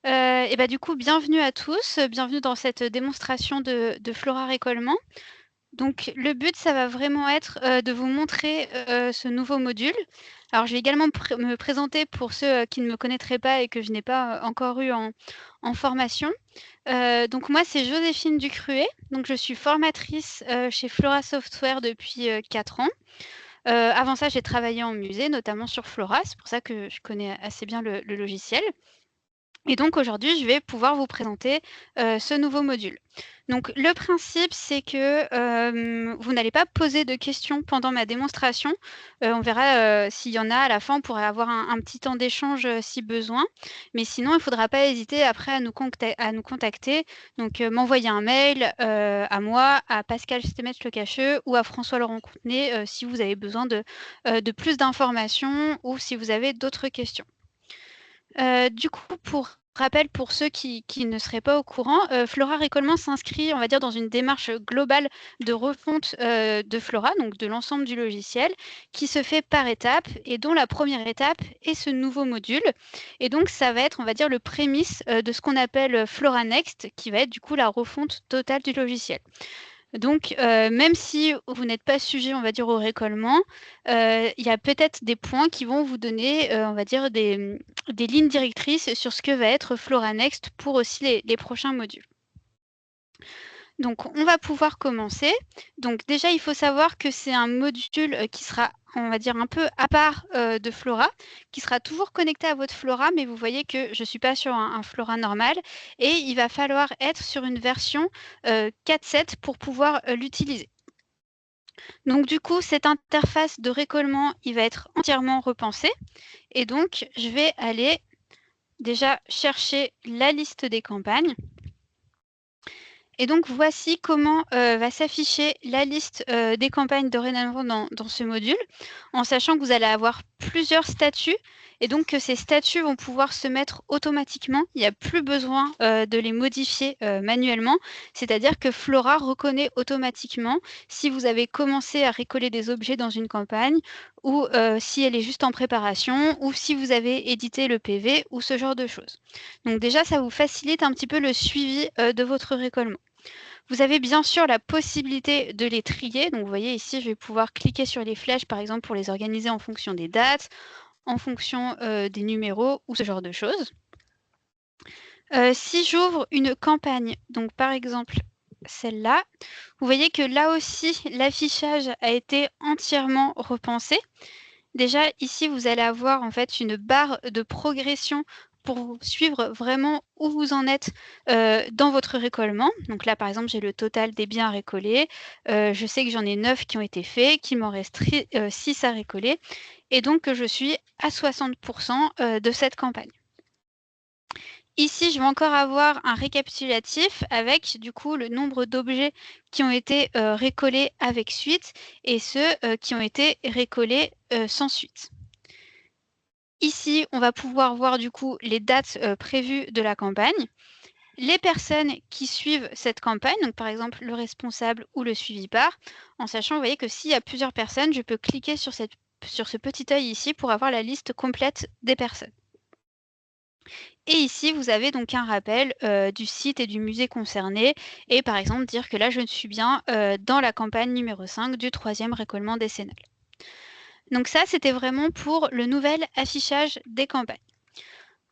Et bah, du coup, bienvenue à tous, bienvenue dans cette démonstration de Flora Récollement. Donc le but, ça va vraiment être, de vous montrer, ce nouveau module. Alors je vais également me présenter pour ceux, qui ne me connaîtraient pas et que je n'ai pas, encore eu en formation. Donc moi, c'est Joséphine Ducruet, donc je suis formatrice, chez Flora Software depuis, 4 ans. Avant ça, j'ai travaillé en musée, notamment sur Flora, c'est pour ça que je connais assez bien le logiciel. Et donc aujourd'hui, je vais pouvoir vous présenter, ce nouveau module. Donc le principe, c'est que, vous n'allez pas poser de questions pendant ma démonstration. On verra, s'il y en a à la fin, on pourrait avoir un petit temps d'échange, si besoin. Mais sinon, il ne faudra pas hésiter après à nous contacter. Donc, m'envoyer un mail, à moi, à Pascal Stemets-Lecacheux ou à François Laurent Contenay, si vous avez besoin de plus d'informations ou si vous avez d'autres questions. Du coup, pour rappel, pour ceux qui ne seraient pas au courant, Flora Récollement s'inscrit, on va dire, dans une démarche globale de refonte, de Flora, donc de l'ensemble du logiciel, qui se fait par étapes et dont la première étape est ce nouveau module. Et donc ça va être, on va dire, le prémisse, de ce qu'on appelle, Flora Next, qui va être du coup la refonte totale du logiciel. Donc, même si vous n'êtes pas sujet, on va dire, au récollement, il y a peut-être des points qui vont vous donner, on va dire, des lignes directrices sur ce que va être Flora Next pour aussi les prochains modules. Donc, on va pouvoir commencer. Donc déjà, il faut savoir que c'est un module, qui sera, on va dire, un peu à part, de Flora, qui sera toujours connecté à votre Flora, mais vous voyez que je ne suis pas sur un Flora normal et il va falloir être sur une version, 4.7 pour pouvoir, l'utiliser. Donc du coup, cette interface de récollement, il va être entièrement repensé et donc je vais aller déjà chercher la liste des campagnes. Et donc voici comment, va s'afficher la liste, des campagnes dorénavant dans ce module, en sachant que vous allez avoir plusieurs statuts et donc que ces statuts vont pouvoir se mettre automatiquement. Il n'y a plus besoin, de les modifier, manuellement. C'est-à-dire que Flora reconnaît automatiquement si vous avez commencé à récoler des objets dans une campagne ou, si elle est juste en préparation ou si vous avez édité le PV ou ce genre de choses. Donc déjà, ça vous facilite un petit peu le suivi, de votre récollement. Vous avez bien sûr la possibilité de les trier. Donc, vous voyez ici, je vais pouvoir cliquer sur les flèches, par exemple, pour les organiser en fonction des dates, en fonction des numéros ou ce genre de choses. Si j'ouvre une campagne, donc par exemple celle-là, vous voyez que là aussi, l'affichage a été entièrement repensé. Déjà, ici, vous allez avoir en fait une barre de progression pour suivre vraiment où vous en êtes dans votre récollement. Donc là, par exemple, j'ai le total des biens récoltés. Je sais que j'en ai 9 qui ont été faits, qu'il m'en reste 6 à récoler, et donc que je suis à 60% de cette campagne. Ici, je vais encore avoir un récapitulatif avec du coup le nombre d'objets qui ont été récoltés avec suite et ceux qui ont été récoltés sans suite. Ici, on va pouvoir voir du coup les dates prévues de la campagne, les personnes qui suivent cette campagne, donc par exemple le responsable ou le suivi par, en sachant, vous voyez que s'il y a plusieurs personnes, je peux cliquer sur ce petit œil ici pour avoir la liste complète des personnes. Et ici, vous avez donc un rappel du site et du musée concerné et par exemple dire que là, je suis bien dans la campagne numéro 5 du 3e récollement décennal. Donc ça, c'était vraiment pour le nouvel affichage des campagnes.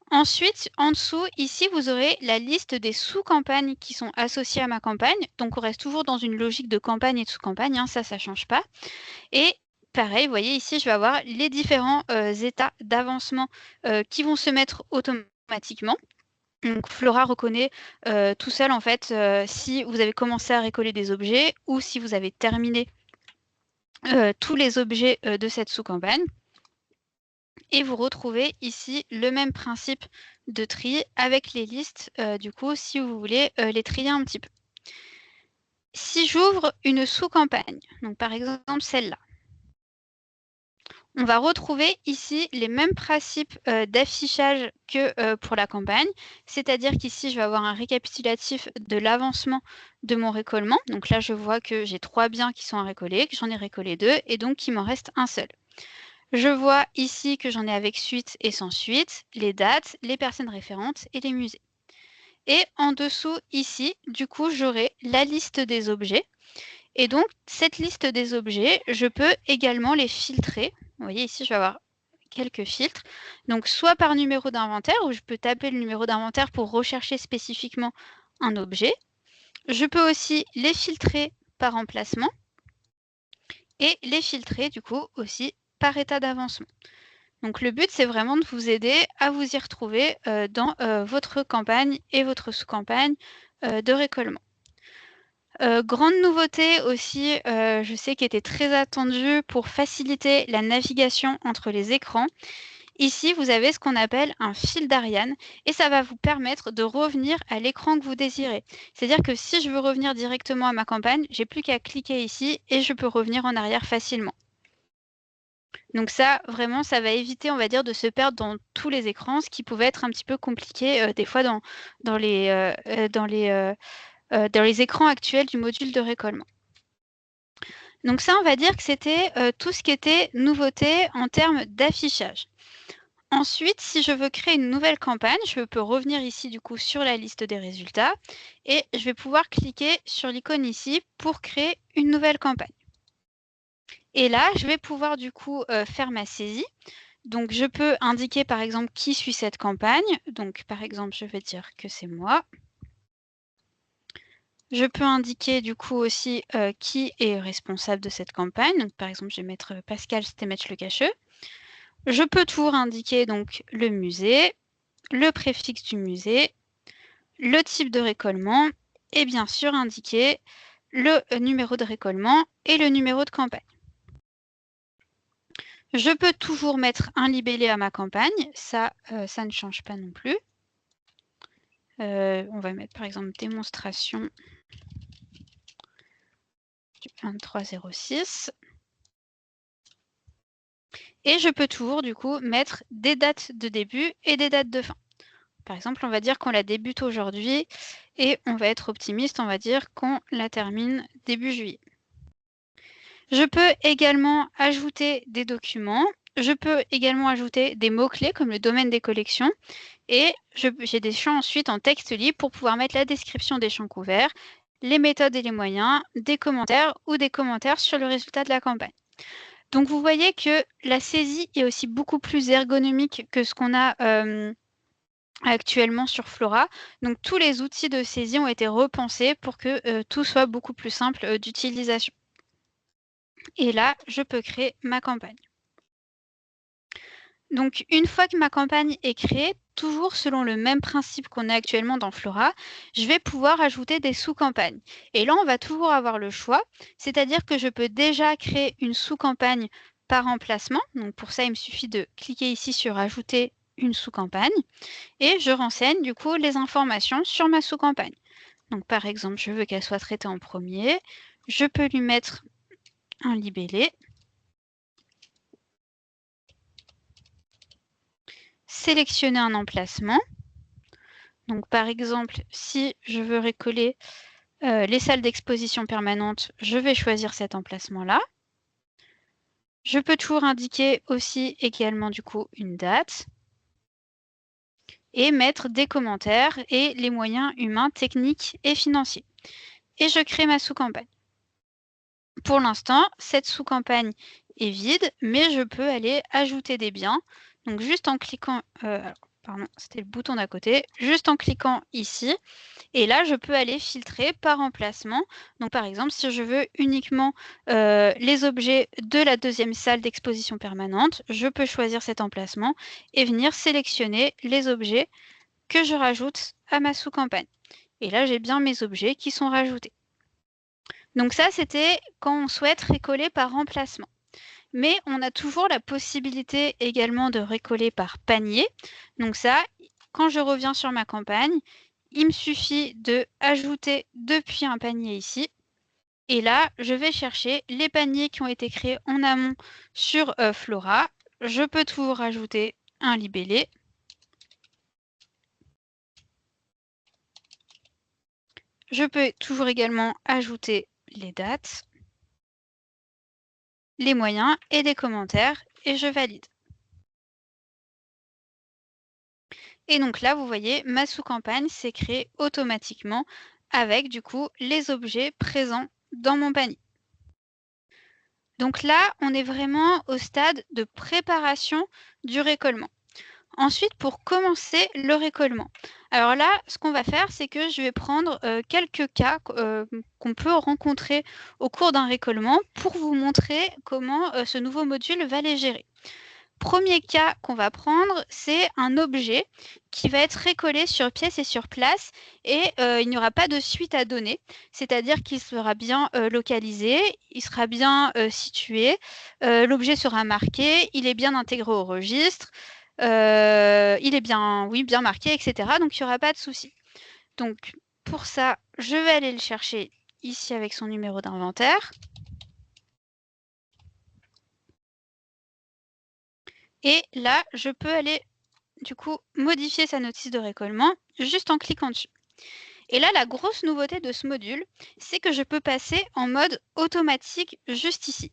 Ensuite, en dessous, ici, vous aurez la liste des sous-campagnes qui sont associées à ma campagne. Donc, on reste toujours dans une logique de campagne et de sous-campagne, hein, ça ne change pas. Et pareil, vous voyez ici, je vais avoir les différents états d'avancement qui vont se mettre automatiquement. Donc, Flora reconnaît tout seul, en fait, si vous avez commencé à récoler des objets ou si vous avez terminé tous les objets de cette sous-campagne. Et vous retrouvez ici le même principe de tri avec les listes, du coup, si vous voulez les trier un petit peu. Si j'ouvre une sous-campagne, donc par exemple celle-là, on va retrouver ici les mêmes principes d'affichage que pour la campagne, c'est-à-dire qu'ici, je vais avoir un récapitulatif de l'avancement de mon récollement. Donc là, je vois que j'ai 3 biens qui sont à récoler, que j'en ai récolé 2 et donc qu'il m'en reste un seul. Je vois ici que j'en ai avec suite et sans suite, les dates, les personnes référentes et les musées. Et en dessous, ici, du coup, j'aurai la liste des objets. Et donc, cette liste des objets, je peux également les filtrer. Vous voyez, ici, je vais avoir quelques filtres. Donc, soit par numéro d'inventaire, où je peux taper le numéro d'inventaire pour rechercher spécifiquement un objet. Je peux aussi les filtrer par emplacement et les filtrer, du coup, aussi par état d'avancement. Donc, le but, c'est vraiment de vous aider à vous y retrouver dans votre campagne et votre sous-campagne de récollement. Grande nouveauté aussi, je sais qu'elle était très attendue pour faciliter la navigation entre les écrans. Ici, vous avez ce qu'on appelle un fil d'Ariane et ça va vous permettre de revenir à l'écran que vous désirez. C'est-à-dire que si je veux revenir directement à ma campagne, j'ai plus qu'à cliquer ici et je peux revenir en arrière facilement. Donc ça, vraiment, ça va éviter, on va dire, de se perdre dans tous les écrans, ce qui pouvait être un petit peu compliqué des fois dans les écrans actuels du module de récollement. Donc ça, on va dire que c'était tout ce qui était nouveauté en termes d'affichage. Ensuite, si je veux créer une nouvelle campagne, je peux revenir ici du coup sur la liste des résultats et je vais pouvoir cliquer sur l'icône ici pour créer une nouvelle campagne. Et là, je vais pouvoir du coup faire ma saisie. Donc, je peux indiquer par exemple qui suit cette campagne. Donc, par exemple, je vais dire que c'est moi. Je peux indiquer du coup aussi qui est responsable de cette campagne. Donc, par exemple, je vais mettre Pascal Stemetch-Le-Cacheux. Je peux toujours indiquer donc le musée, le préfixe du musée, le type de récollement et bien sûr indiquer le numéro de récollement et le numéro de campagne. Je peux toujours mettre un libellé à ma campagne, ça ne change pas non plus. On va mettre par exemple démonstration du 2306. Et je peux toujours du coup mettre des dates de début et des dates de fin. Par exemple, on va dire qu'on la débute aujourd'hui et on va être optimiste, on va dire qu'on la termine début juillet. Je peux également ajouter des documents. Je peux également ajouter des mots-clés comme le domaine des collections. Et j'ai des champs ensuite en texte libre pour pouvoir mettre la description des champs couverts, les méthodes et les moyens, des commentaires ou des commentaires sur le résultat de la campagne. Donc vous voyez que la saisie est aussi beaucoup plus ergonomique que ce qu'on a actuellement sur Flora. Donc tous les outils de saisie ont été repensés pour que tout soit beaucoup plus simple d'utilisation. Et là, je peux créer ma campagne. Donc une fois que ma campagne est créée, toujours selon le même principe qu'on a actuellement dans Flora, je vais pouvoir ajouter des sous-campagnes. Et là, on va toujours avoir le choix, c'est-à-dire que je peux déjà créer une sous-campagne par emplacement. Donc pour ça, il me suffit de cliquer ici sur ajouter une sous-campagne et je renseigne du coup les informations sur ma sous-campagne. Donc par exemple, je veux qu'elle soit traitée en premier, je peux lui mettre un libellé. Sélectionner un emplacement. Donc par exemple, si je veux récoller les salles d'exposition permanentes, je vais choisir cet emplacement-là. Je peux toujours indiquer aussi également du coup une date et mettre des commentaires et les moyens humains, techniques et financiers. Et je crée ma sous-campagne. Pour l'instant, cette sous-campagne est vide, mais je peux aller ajouter des biens. Donc juste en cliquant, pardon, c'était le bouton d'à côté, juste en cliquant ici, et là je peux aller filtrer par emplacement. Donc par exemple, si je veux uniquement les objets de la deuxième salle d'exposition permanente, je peux choisir cet emplacement et venir sélectionner les objets que je rajoute à ma sous-campagne. Et là, j'ai bien mes objets qui sont rajoutés. Donc ça, c'était quand on souhaite récoller par emplacement. Mais on a toujours la possibilité également de récoller par panier. Donc ça, quand je reviens sur ma campagne, il me suffit d'ajouter depuis un panier ici. Et là, je vais chercher les paniers qui ont été créés en amont sur Flora. Je peux toujours ajouter un libellé. Je peux toujours également ajouter les dates, les moyens et des commentaires. et je valide. Et donc là, vous voyez, ma sous-campagne s'est créée automatiquement avec du coup les objets présents dans mon panier. Donc là, on est vraiment au stade de préparation du récolement. Ensuite, pour commencer le récolement. Alors là, ce qu'on va faire, c'est que je vais prendre quelques cas qu'on peut rencontrer au cours d'un récolement pour vous montrer comment ce nouveau module va les gérer. Premier cas qu'on va prendre, c'est un objet qui va être récollé sur pièce et sur place et il n'y aura pas de suite à donner, c'est-à-dire qu'il sera bien localisé, il sera bien situé, l'objet sera marqué, il est bien intégré au registre, il est bien, oui, bien marqué, etc. Donc il n'y aura pas de souci. Donc pour ça, je vais aller le chercher ici avec son numéro d'inventaire. Et là, je peux aller du coup modifier sa notice de récolement juste en cliquant dessus. Et là, la grosse nouveauté de ce module, c'est que je peux passer en mode automatique juste ici.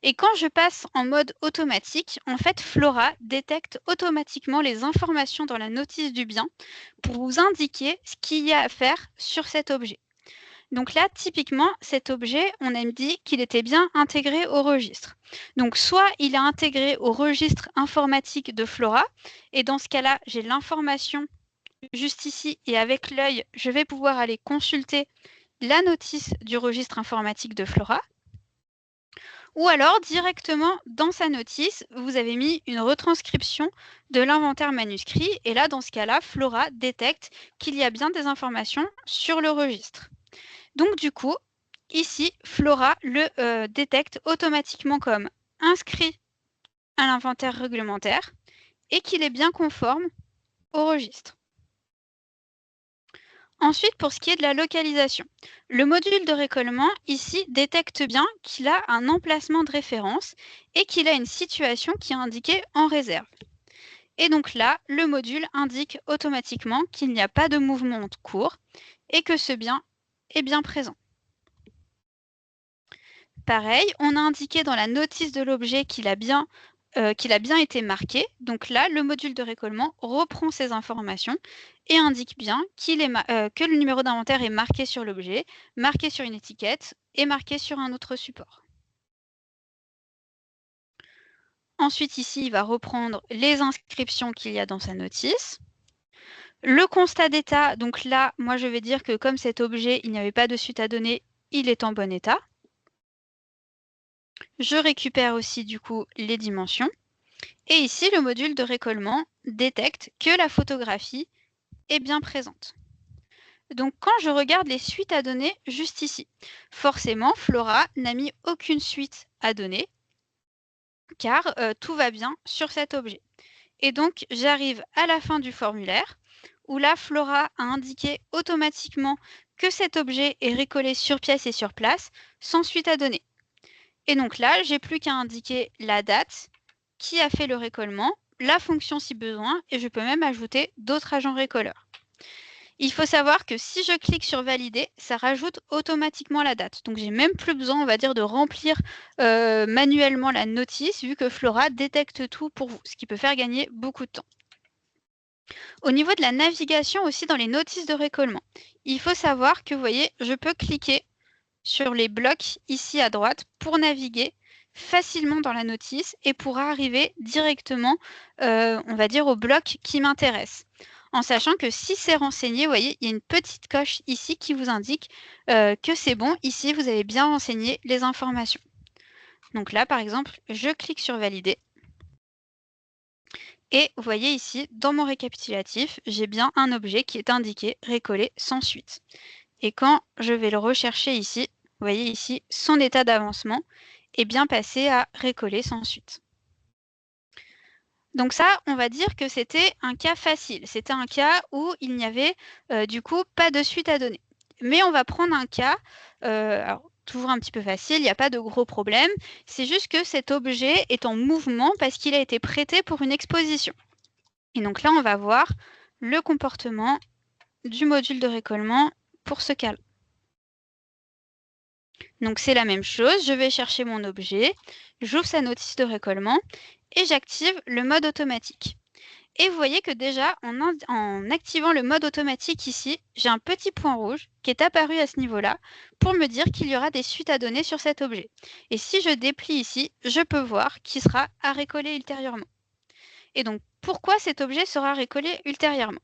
Et quand je passe en mode automatique, en fait, Flora détecte automatiquement les informations dans la notice du bien pour vous indiquer ce qu'il y a à faire sur cet objet. Donc là, typiquement, cet objet, on a dit qu'il était bien intégré au registre. Donc soit il est intégré au registre informatique de Flora, et dans ce cas-là, j'ai l'information juste ici, et avec l'œil, je vais pouvoir aller consulter la notice du registre informatique de Flora. Ou alors, directement dans sa notice, vous avez mis une retranscription de l'inventaire manuscrit, et là, dans ce cas-là, Flora détecte qu'il y a bien des informations sur le registre. Donc du coup, ici, Flora le détecte automatiquement comme inscrit à l'inventaire réglementaire et qu'il est bien conforme au registre. Ensuite, pour ce qui est de la localisation, le module de récolement, ici, détecte bien qu'il a un emplacement de référence et qu'il a une situation qui est indiquée en réserve. Et donc là, le module indique automatiquement qu'il n'y a pas de mouvement en cours et que ce bien est bien présent. Pareil, on a indiqué dans la notice de l'objet qu'il a bien été marqué. Donc là, le module de récolement reprend ces informations et indique bien que le numéro d'inventaire est marqué sur l'objet, marqué sur une étiquette et marqué sur un autre support. Ensuite, ici, il va reprendre les inscriptions qu'il y a dans sa notice. Le constat d'état, donc là, moi, je vais dire que comme cet objet, il n'y avait pas de suite à donner, il est en bon état. Je récupère aussi du coup les dimensions. Et ici, le module de récolement détecte que la photographie est bien présente. Donc quand je regarde les suites à donner juste ici, forcément, Flora n'a mis aucune suite à donner car tout va bien sur cet objet. Et donc, j'arrive à la fin du formulaire où là, Flora a indiqué automatiquement que cet objet est récollé sur pièce et sur place sans suite à donner. Et donc là, j'ai plus qu'à indiquer la date, qui a fait le récollement, la fonction si besoin, et je peux même ajouter d'autres agents récolleurs. Il faut savoir que si je clique sur valider, ça rajoute automatiquement la date. Donc j'ai même plus besoin, on va dire, de remplir manuellement la notice, vu que Flora détecte tout pour vous, ce qui peut faire gagner beaucoup de temps. Au niveau de la navigation aussi dans les notices de récollement, il faut savoir que, vous voyez, je peux cliquer sur les blocs ici à droite pour naviguer facilement dans la notice et pour arriver directement, on va dire, au bloc qui m'intéresse. En sachant que si c'est renseigné, vous voyez, il y a une petite coche ici qui vous indique que c'est bon. Ici, vous avez bien renseigné les informations. Donc là, par exemple, je clique sur valider. Et vous voyez ici, dans mon récapitulatif, j'ai bien un objet qui est indiqué récollé sans suite. Et quand je vais le rechercher ici, vous voyez ici, son état d'avancement est bien passé à récoller sans suite. Donc ça, on va dire que c'était un cas facile. C'était un cas où il n'y avait du coup pas de suite à donner. Mais on va prendre un cas, alors toujours un petit peu facile, il n'y a pas de gros problème. C'est juste que cet objet est en mouvement parce qu'il a été prêté pour une exposition. Et donc là, on va voir le comportement du module de récollement pour ce cas-là. Donc c'est la même chose, je vais chercher mon objet, J'ouvre sa notice de récollement et j'active le mode automatique. Et vous voyez que déjà, en activant le mode automatique ici, j'ai un petit point rouge qui est apparu à ce niveau-là pour me dire qu'il y aura des suites à donner sur cet objet. Et si je déplie ici, je peux voir qu'il sera à récoller ultérieurement. Et donc, pourquoi cet objet sera récollé ultérieurement?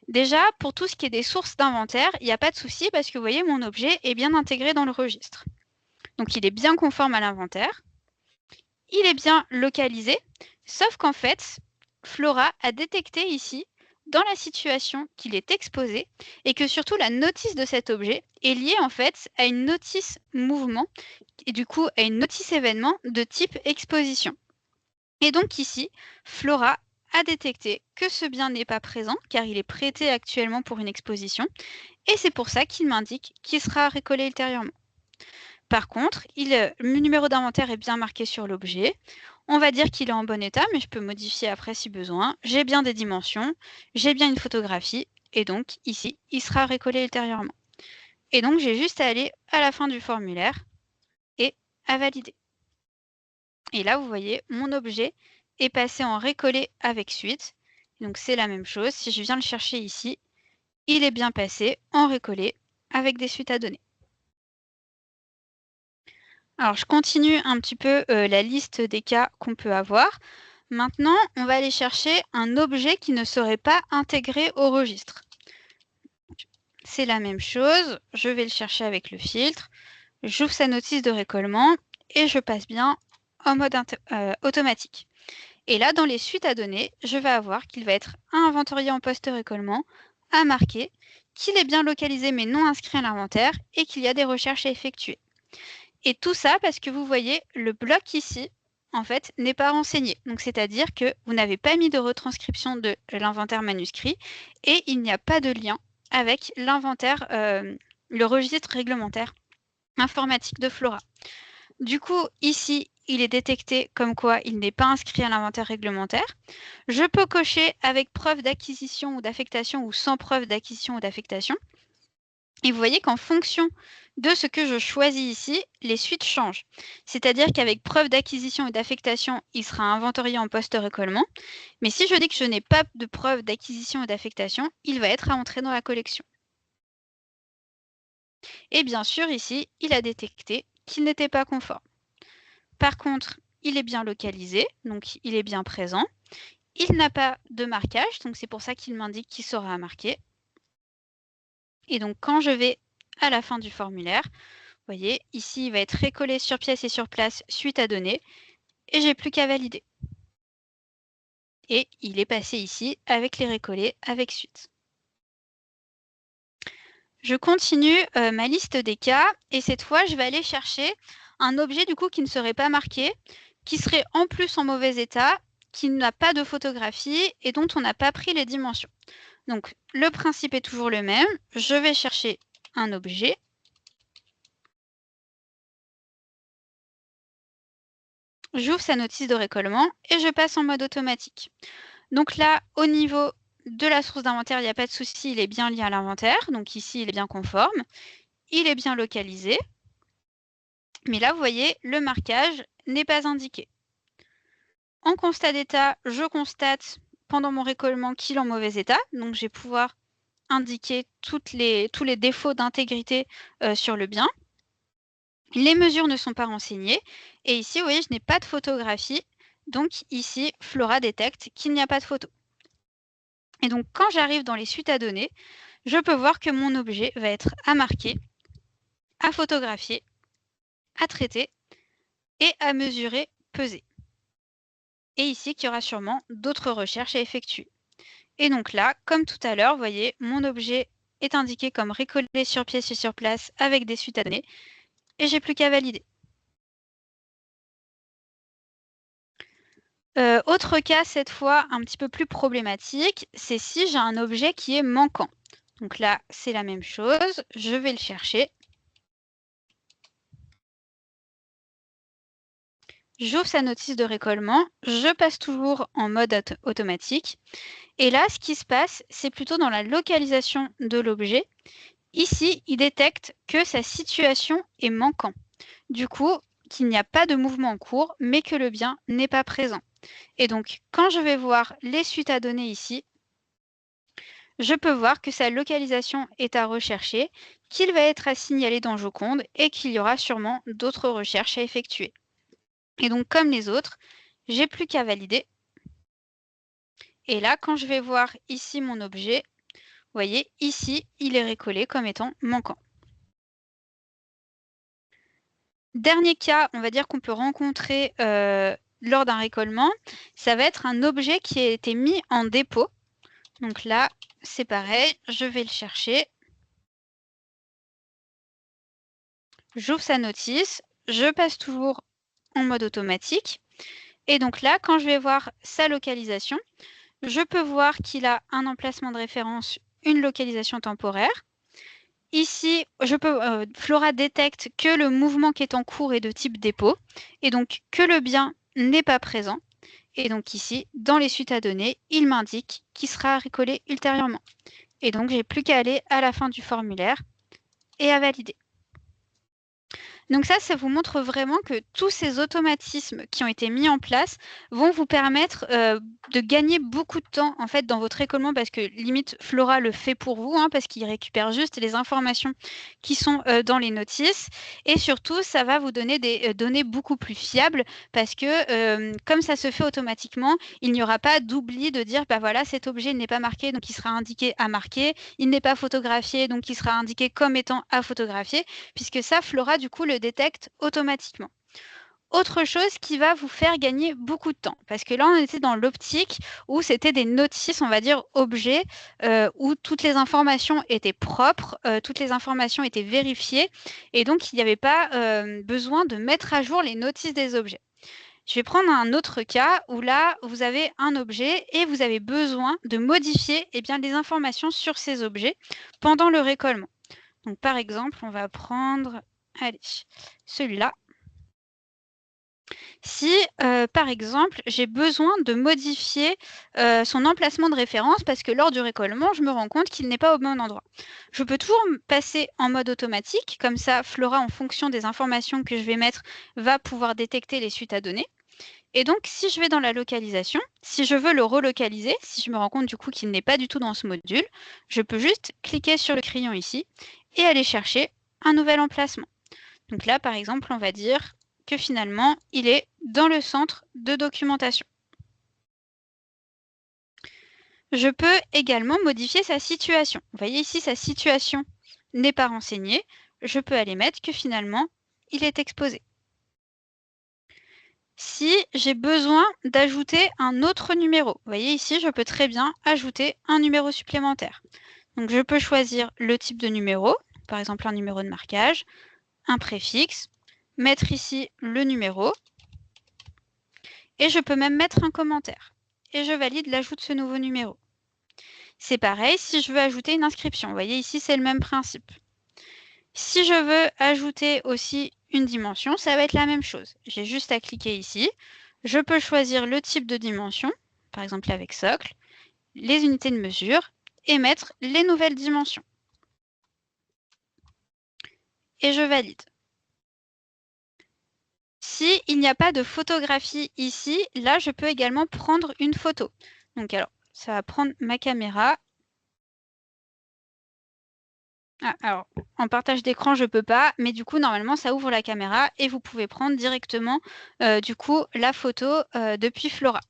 Déjà, pour tout ce qui est des sources d'inventaire, il n'y a pas de souci parce que vous voyez, mon objet est bien intégré dans le registre. Donc, il est bien conforme à l'inventaire. Il est bien localisé, sauf qu'en fait, Flora a détecté ici, dans la situation qu'il est exposé, et que surtout la notice de cet objet est liée en fait à une notice mouvement, et du coup à une notice événement de type exposition. Et donc ici, Flora a détecté que ce bien n'est pas présent, car il est prêté actuellement pour une exposition, et c'est pour ça qu'il m'indique qu'il sera récollé ultérieurement. Par contre, le numéro d'inventaire est bien marqué sur l'objet. On va dire qu'il est en bon état, mais je peux modifier après si besoin. J'ai bien des dimensions, j'ai bien une photographie, et donc ici, il sera récollé ultérieurement. Et donc, j'ai juste à aller à la fin du formulaire et à valider. Et là, vous voyez, mon objet est passé en récollé avec suite. Donc, c'est la même chose. Si je viens le chercher ici, il est bien passé en récollé avec des suites à donner. Alors, je continue un petit peu la liste des cas qu'on peut avoir. Maintenant, on va aller chercher un objet qui ne serait pas intégré au registre. C'est la même chose, je vais le chercher avec le filtre, j'ouvre sa notice de récollement et je passe bien en mode automatique. Et là, dans les suites à donner, je vais avoir qu'il va être inventorié en post-récollement, à marquer, qu'il est bien localisé mais non inscrit à l'inventaire et qu'il y a des recherches à effectuer. Et tout ça parce que vous voyez, le bloc ici, en fait, n'est pas renseigné. Donc, c'est-à-dire que vous n'avez pas mis de retranscription de l'inventaire manuscrit et il n'y a pas de lien avec l'inventaire, le registre réglementaire informatique de Flora. Du coup, ici, il est détecté comme quoi il n'est pas inscrit à l'inventaire réglementaire. Je peux cocher avec preuve d'acquisition ou d'affectation ou sans preuve d'acquisition ou d'affectation. Et vous voyez qu'en fonction de ce que je choisis ici, les suites changent. C'est-à-dire qu'avec preuve d'acquisition et d'affectation, il sera inventorié en post-récollement. Mais si je dis que je n'ai pas de preuve d'acquisition et d'affectation, il va être à entrer dans la collection. Et bien sûr, ici, il a détecté qu'il n'était pas conforme. Par contre, il est bien localisé, donc il est bien présent. Il n'a pas de marquage, donc c'est pour ça qu'il m'indique qu'il sera à marquer. Et donc, quand je vais à la fin du formulaire, vous voyez, ici, il va être récollé sur pièce et sur place suite à données. Et j'ai plus qu'à valider. Et il est passé ici avec les récollés avec suite. Je continue ma liste des cas et cette fois, je vais aller chercher un objet du coup qui ne serait pas marqué, qui serait en plus en mauvais état, qui n'a pas de photographie et dont on n'a pas pris les dimensions. Donc, le principe est toujours le même. Je vais chercher un objet. J'ouvre sa notice de récollement et je passe en mode automatique. Donc là, au niveau de la source d'inventaire, il n'y a pas de souci, il est bien lié à l'inventaire. Donc ici, il est bien conforme. Il est bien localisé. Mais là, vous voyez, le marquage n'est pas indiqué. En constat d'état, je constate pendant mon récollement qu'il est en mauvais état. Donc, je vais pouvoir indiquer tous les défauts d'intégrité sur le bien. Les mesures ne sont pas renseignées. Et ici, vous voyez, je n'ai pas de photographie. Donc ici, Flora détecte qu'il n'y a pas de photo. Et donc, quand j'arrive dans les suites à données, je peux voir que mon objet va être à marquer, à photographier, à traiter et à mesurer, peser. Et ici, qu'il y aura sûrement d'autres recherches à effectuer. Et donc là, comme tout à l'heure, vous voyez, mon objet est indiqué comme récolté sur pièce et sur place avec des suites à données. Et j'ai plus qu'à valider. Autre cas, cette fois, un petit peu plus problématique, c'est si j'ai un objet qui est manquant. Donc là, c'est la même chose. Je vais le chercher. J'ouvre sa notice de récollement. Je passe toujours en mode automatique. Et là, ce qui se passe, c'est plutôt dans la localisation de l'objet. Ici, il détecte que sa situation est manquant. Du coup, qu'il n'y a pas de mouvement en cours, mais que le bien n'est pas présent. Et donc, quand je vais voir les suites à donner ici, je peux voir que sa localisation est à rechercher, qu'il va être à signaler dans Joconde et qu'il y aura sûrement d'autres recherches à effectuer. Et donc, comme les autres, j'ai plus qu'à valider. Et là, quand je vais voir ici mon objet, vous voyez, ici, il est recollé comme étant manquant. Dernier cas, on va dire qu'on peut rencontrer lors d'un récollement, ça va être un objet qui a été mis en dépôt. Donc là, c'est pareil, je vais le chercher. J'ouvre sa notice, je passe toujours en mode automatique. Et donc là, quand je vais voir sa localisation, je peux voir qu'il a un emplacement de référence, une localisation temporaire. Ici, Flora détecte que le mouvement qui est en cours est de type dépôt et donc que le bien n'est pas présent. Et donc ici, dans les suites à donner, il m'indique qu'il sera recollé ultérieurement. Et donc, j'ai plus qu'à aller à la fin du formulaire et à valider. Donc ça vous montre vraiment que tous ces automatismes qui ont été mis en place vont vous permettre de gagner beaucoup de temps en fait dans votre récollement parce que limite Flora le fait pour vous parce qu'il récupère juste les informations qui sont dans les notices et surtout ça va vous donner des données beaucoup plus fiables parce que comme ça se fait automatiquement, il n'y aura pas d'oubli de dire bah voilà cet objet n'est pas marqué donc il sera indiqué à marquer, il n'est pas photographié donc il sera indiqué comme étant à photographier puisque ça Flora du coup le détecte automatiquement. Autre chose qui va vous faire gagner beaucoup de temps, parce que là on était dans l'optique où c'était des notices, on va dire objets, où toutes les informations étaient propres, toutes les informations étaient vérifiées, et donc il n'y avait pas besoin de mettre à jour les notices des objets. Je vais prendre un autre cas où là, vous avez un objet et vous avez besoin de modifier les informations sur ces objets pendant le récollement. Donc par exemple, on va prendre allez, celui-là. Si, par exemple, j'ai besoin de modifier son emplacement de référence parce que lors du récollement, je me rends compte qu'il n'est pas au bon endroit. Je peux toujours passer en mode automatique, comme ça, Flora, en fonction des informations que je vais mettre, va pouvoir détecter les suites à donner. Et donc, si je vais dans la localisation, si je veux le relocaliser, si je me rends compte du coup qu'il n'est pas du tout dans ce module, je peux juste cliquer sur le crayon ici et aller chercher un nouvel emplacement. Donc là, par exemple, on va dire que finalement, il est dans le centre de documentation. Je peux également modifier sa situation. Vous voyez ici, sa situation n'est pas renseignée. Je peux aller mettre que finalement, il est exposé. Si j'ai besoin d'ajouter un autre numéro, vous voyez ici, je peux très bien ajouter un numéro supplémentaire. Donc, je peux choisir le type de numéro, par exemple un numéro de marquage, un préfixe, mettre ici le numéro, et je peux même mettre un commentaire. Et je valide l'ajout de ce nouveau numéro. C'est pareil si je veux ajouter une inscription. Vous voyez ici, c'est le même principe. Si je veux ajouter aussi une dimension, ça va être la même chose. J'ai juste à cliquer ici. Je peux choisir le type de dimension, par exemple avec socle, les unités de mesure et mettre les nouvelles dimensions. Et je valide. S'il n'y a pas de photographie ici, là, je peux également prendre une photo. Donc alors, ça va prendre ma caméra. Ah, alors, en partage d'écran, je ne peux pas, mais du coup, normalement, ça ouvre la caméra et vous pouvez prendre directement, du coup, la photo depuis Flora.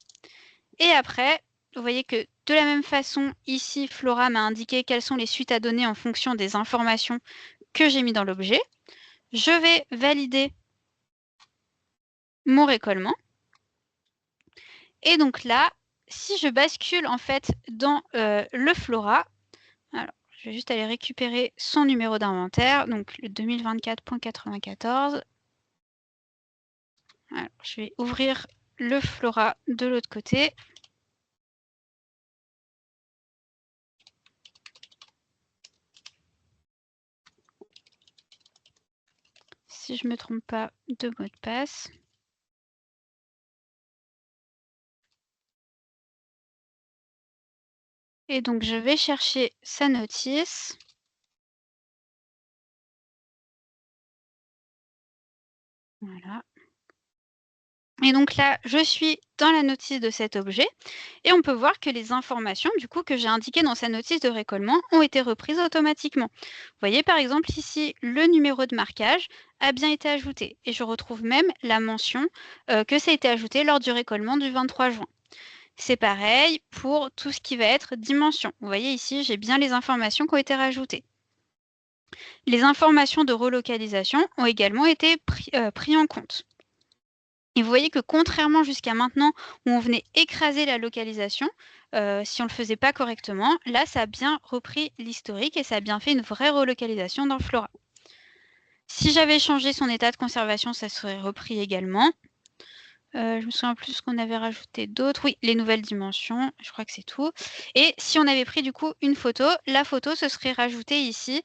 Et après, vous voyez que de la même façon, ici, Flora m'a indiqué quelles sont les suites à donner en fonction des informations que j'ai mis dans l'objet. Je vais valider mon récollement. Et donc là, si je bascule en fait dans le Flora, alors je vais juste aller récupérer son numéro d'inventaire, donc le 2024.94. Alors, je vais ouvrir le Flora de l'autre côté. Si je ne me trompe pas de mot de passe. Et donc, je vais chercher sa notice. Voilà. Et donc là, je suis dans la notice de cet objet et on peut voir que les informations du coup que j'ai indiquées dans sa notice de récollement ont été reprises automatiquement. Vous voyez par exemple ici, le numéro de marquage a bien été ajouté et je retrouve même la mention que ça a été ajouté lors du récollement du 23 juin. C'est pareil pour tout ce qui va être dimension. Vous voyez ici, j'ai bien les informations qui ont été rajoutées. Les informations de relocalisation ont également été pris en compte. Et vous voyez que contrairement jusqu'à maintenant, où on venait écraser la localisation, si on ne le faisait pas correctement, là, ça a bien repris l'historique et ça a bien fait une vraie relocalisation dans Flora. Si j'avais changé son état de conservation, ça serait repris également. Je me souviens plus ce qu'on avait rajouté d'autre. Oui, les nouvelles dimensions, je crois que c'est tout. Et si on avait pris du coup une photo, la photo se serait rajoutée ici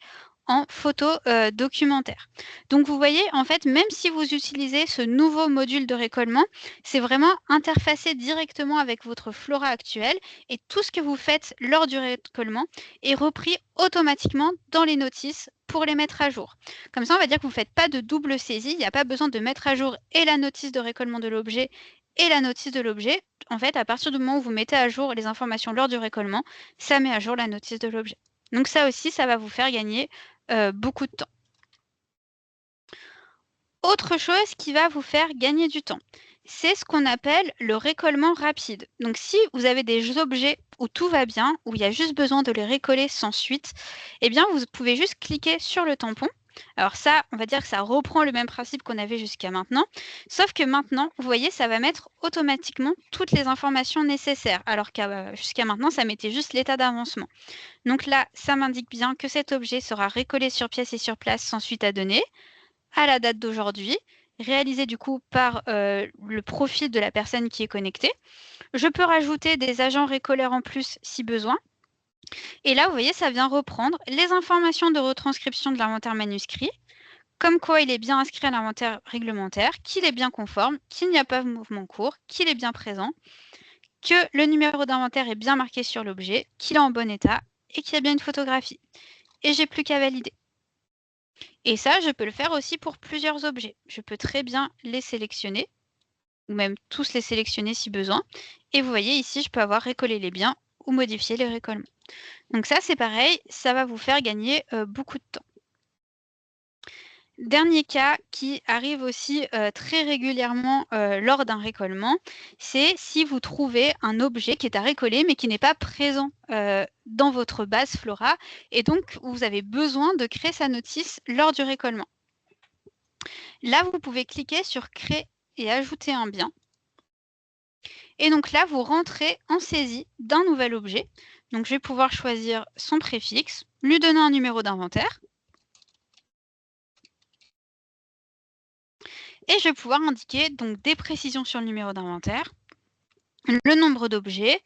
en photo documentaire. Donc vous voyez, en fait, même si vous utilisez ce nouveau module de récollement, c'est vraiment interfacé directement avec votre Flora actuelle et tout ce que vous faites lors du récollement est repris automatiquement dans les notices pour les mettre à jour. Comme ça, on va dire que vous ne faites pas de double saisie, il n'y a pas besoin de mettre à jour et la notice de récollement de l'objet et la notice de l'objet. En fait, à partir du moment où vous mettez à jour les informations lors du récollement, ça met à jour la notice de l'objet. Donc ça aussi, ça va vous faire gagner beaucoup de temps. Autre chose qui va vous faire gagner du temps, c'est ce qu'on appelle le récollement rapide. Donc si vous avez des objets où tout va bien, où il y a juste besoin de les récoller sans suite, eh bien vous pouvez juste cliquer sur le tampon. Alors ça, on va dire que ça reprend le même principe qu'on avait jusqu'à maintenant, sauf que maintenant, vous voyez, ça va mettre automatiquement toutes les informations nécessaires, alors qu'à jusqu'à maintenant, ça mettait juste l'état d'avancement. Donc là, ça m'indique bien que cet objet sera récollé sur pièce et sur place sans suite à donner, à la date d'aujourd'hui, réalisé du coup par le profil de la personne qui est connectée. Je peux rajouter des agents récolleurs en plus si besoin. Et là, vous voyez, ça vient reprendre les informations de retranscription de l'inventaire manuscrit, comme quoi il est bien inscrit à l'inventaire réglementaire, qu'il est bien conforme, qu'il n'y a pas de mouvement court, qu'il est bien présent, que le numéro d'inventaire est bien marqué sur l'objet, qu'il est en bon état et qu'il y a bien une photographie. Et j'ai plus qu'à valider. Et ça, je peux le faire aussi pour plusieurs objets. Je peux très bien les sélectionner, ou même tous les sélectionner si besoin. Et vous voyez ici, je peux avoir récollé les biens ou modifier les récollements. Donc ça, c'est pareil, ça va vous faire gagner beaucoup de temps. Dernier cas qui arrive aussi très régulièrement lors d'un récollement, c'est si vous trouvez un objet qui est à récoller mais qui n'est pas présent dans votre base Flora et donc vous avez besoin de créer sa notice lors du récollement. Là, vous pouvez cliquer sur Créer et ajouter un bien. Et donc là, vous rentrez en saisie d'un nouvel objet. Donc je vais pouvoir choisir son préfixe, lui donner un numéro d'inventaire. Et je vais pouvoir indiquer donc des précisions sur le numéro d'inventaire, le nombre d'objets,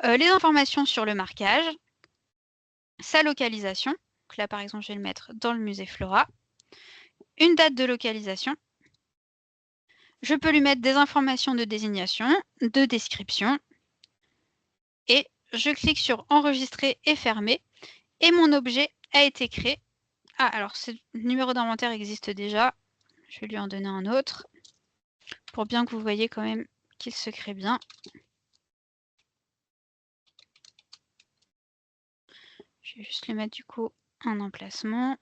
les informations sur le marquage, sa localisation. Donc là, par exemple, je vais le mettre dans le musée Flora. Une date de localisation. Je peux lui mettre des informations de désignation, de description. Et je clique sur Enregistrer et fermer. Et mon objet a été créé. Ah, alors ce numéro d'inventaire existe déjà. Je vais lui en donner un autre pour bien que vous voyez quand même qu'il se crée bien. Je vais juste lui mettre du coup un emplacement.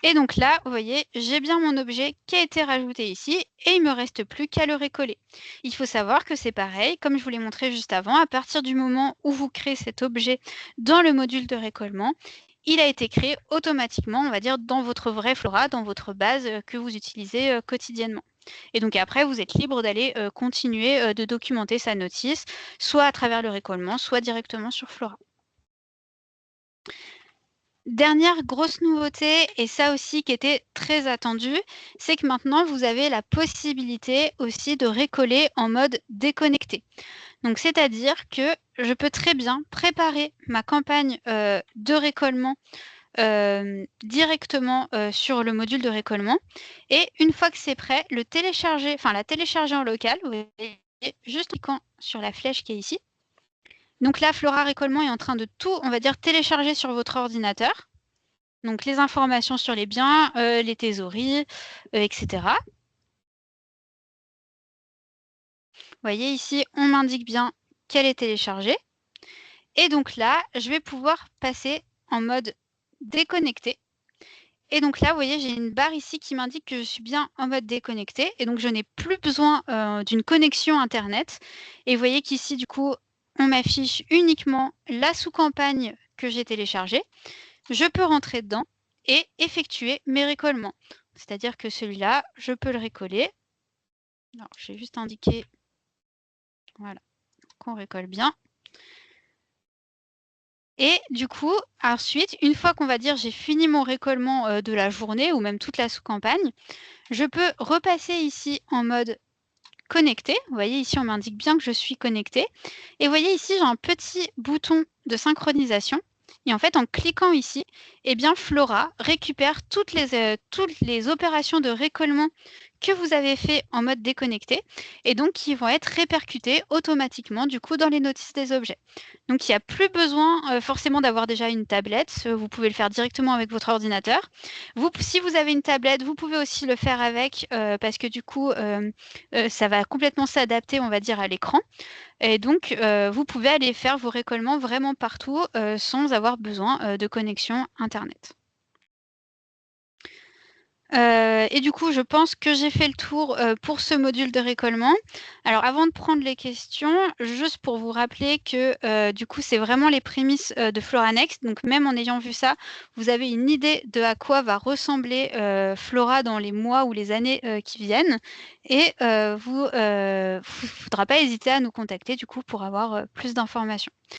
Et donc là, vous voyez, j'ai bien mon objet qui a été rajouté ici et il ne me reste plus qu'à le récoller. Il faut savoir que c'est pareil, comme je vous l'ai montré juste avant, à partir du moment où vous créez cet objet dans le module de récollement, il a été créé automatiquement, on va dire, dans votre vrai Flora, dans votre base que vous utilisez quotidiennement. Et donc après, vous êtes libre d'aller continuer de documenter sa notice, soit à travers le récollement, soit directement sur Flora. Dernière grosse nouveauté, et ça aussi qui était très attendu, c'est que maintenant vous avez la possibilité aussi de récoller en mode déconnecté. Donc c'est-à-dire que je peux très bien préparer ma campagne de récollement directement sur le module de récollement et une fois que c'est prêt, la télécharger en local, vous voyez, juste en cliquant sur la flèche qui est ici. Donc là, Flora Récollement est en train de tout, on va dire, télécharger sur votre ordinateur. Donc les informations sur les biens, les thésauries, et cetera. Vous voyez ici, on m'indique bien qu'elle est téléchargée et donc là, je vais pouvoir passer en mode déconnecté et donc là, vous voyez, j'ai une barre ici qui m'indique que je suis bien en mode déconnecté et donc je n'ai plus besoin, d'une connexion internet et vous voyez qu'ici, du coup, on m'affiche uniquement la sous-campagne que j'ai téléchargée. Je peux rentrer dedans et effectuer mes récollements. C'est-à-dire que celui-là, je peux le récoller. Alors, je vais juste indiquer, voilà, qu'on récolte bien. Et du coup, ensuite, une fois qu'on va dire j'ai fini mon récollement de la journée ou même toute la sous-campagne, je peux repasser ici en mode connecté. Vous voyez ici, on m'indique bien que je suis connectée. Et vous voyez ici, j'ai un petit bouton de synchronisation. Et en fait, en cliquant ici, eh bien, Flora récupère toutes les opérations de récollement que vous avez fait en mode déconnecté et donc qui vont être répercutées automatiquement du coup dans les notices des objets. Donc il n'y a plus besoin forcément d'avoir déjà une tablette, vous pouvez le faire directement avec votre ordinateur. Si vous avez une tablette, vous pouvez aussi le faire avec parce que du coup ça va complètement s'adapter, on va dire, à l'écran. Et donc, vous pouvez aller faire vos récollements vraiment partout sans avoir besoin de connexion internet. Et du coup, je pense que j'ai fait le tour pour ce module de récollement. Alors, avant de prendre les questions, juste pour vous rappeler que du coup, c'est vraiment les prémices de Flora Next. Donc, même en ayant vu ça, vous avez une idée de à quoi va ressembler Flora dans les mois ou les années qui viennent. Et vous ne faudra pas hésiter à nous contacter du coup pour avoir plus d'informations.